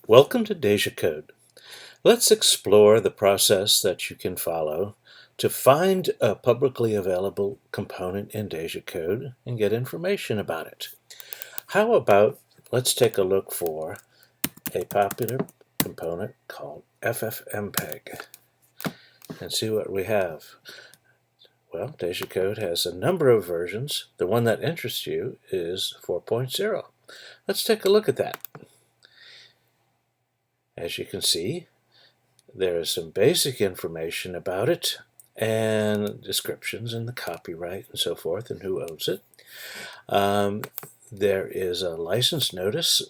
Welcome to DejaCode. Let's explore the process that you can follow to find a publicly available component in DejaCode and get information about it. How about let's take a look for a popular component called FFmpeg and see what we have. Well, DejaCode has a number of versions. The one that interests you is 4.0. Let's take a look at that. As you can see, there is some basic information about it and descriptions and the copyright and so forth and who owns it. There is a license notice,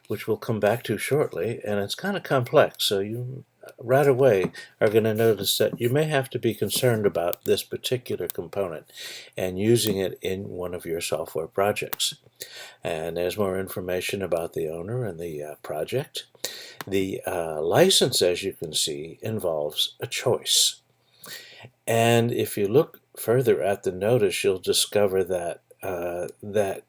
which we'll come back to shortly, and it's kind of complex, so you right away are going to notice that you may have to be concerned about this particular component and using it in one of your software projects. And there's more information about the owner and the project. The license, as you can see, involves a choice. And if you look further at the notice, you'll discover that that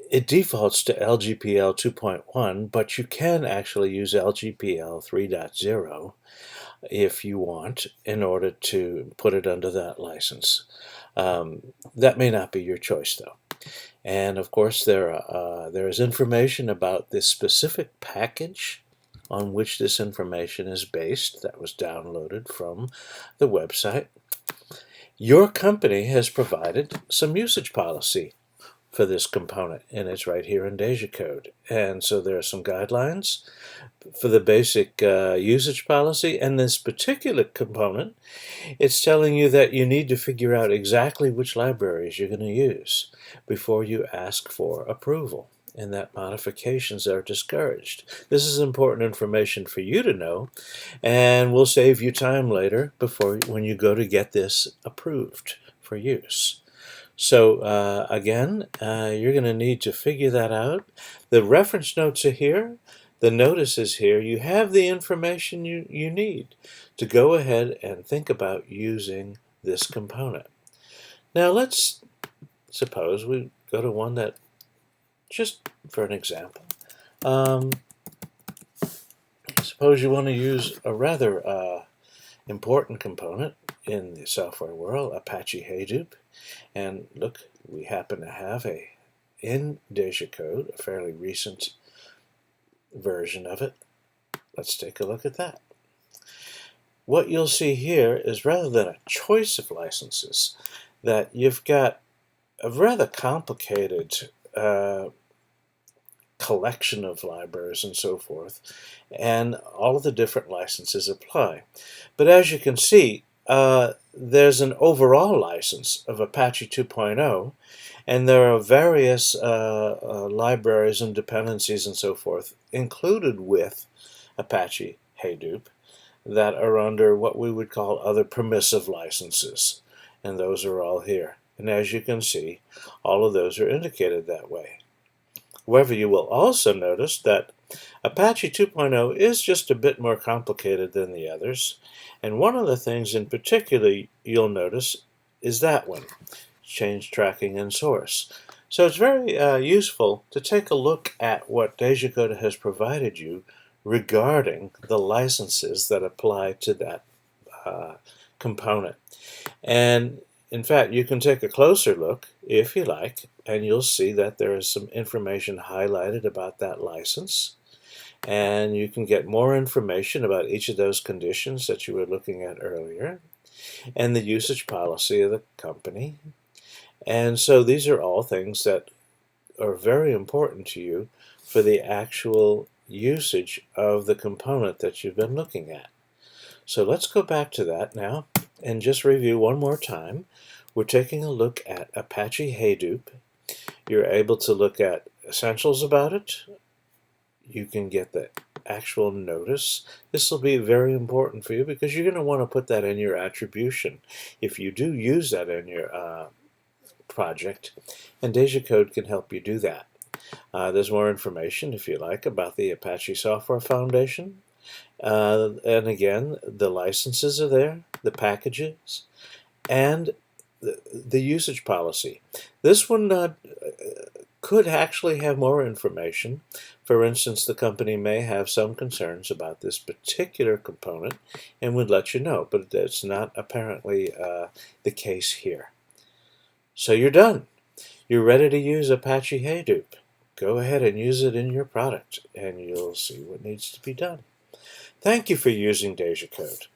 it defaults to LGPL 2.1, but you can actually use LGPL 3.0 if you want in order to put it under that license. That may not be your choice, though. And of course, there is information about this specific package on which this information is based that was downloaded from the website. Your company has provided some usage policy for this component, and it's right here in DejaCode. And so there are some guidelines for the basic usage policy, and this particular component, it's telling you that you need to figure out exactly which libraries you're going to use before you ask for approval, and that modifications are discouraged. This is important information for you to know, and will save you time later when you go to get this approved for use. So again, you're going to need to figure that out. The reference notes are here. The notice is here. You have the information you need to go ahead and think about using this component. Now let's suppose we go to one that, just for an example, suppose you want to use a rather important component in the software world, Apache Hadoop. And look, we happen to have in DejaCode, a fairly recent version of it. Let's take a look at that. What you'll see here is, rather than a choice of licenses, that you've got a rather complicated collection of libraries and so forth, and all of the different licenses apply. But as you can see, there's an overall license of Apache 2.0, and there are various libraries and dependencies and so forth included with Apache Hadoop that are under what we would call other permissive licenses, and those are all here. And as you can see, all of those are indicated that way. However, you will also notice that Apache 2.0 is just a bit more complicated than the others, and one of the things in particular you'll notice is that one, change tracking and source. So it's very useful to take a look at what DejaCode has provided you regarding the licenses that apply to that component. And in fact, you can take a closer look if you like, and you'll see that there is some information highlighted about that license. And you can get more information about each of those conditions that you were looking at earlier, and the usage policy of the company. And so these are all things that are very important to you for the actual usage of the component that you've been looking at. So let's go back to that now and just review one more time. We're taking a look at Apache Hadoop. You're able to look at essentials about it. You can get the actual notice. This will be very important for you because you're going to want to put that in your attribution if you do use that in your project, and DejaCode can help you do that. There's more information, if you like, about the Apache Software Foundation. And again, the licenses are there, the packages, and the usage policy. This one could actually have more information. For instance, the company may have some concerns about this particular component and would let you know, but that's not apparently the case here. So you're done. You're ready to use Apache Hadoop. Go ahead and use it in your product, and you'll see what needs to be done. Thank you for using DejaCode.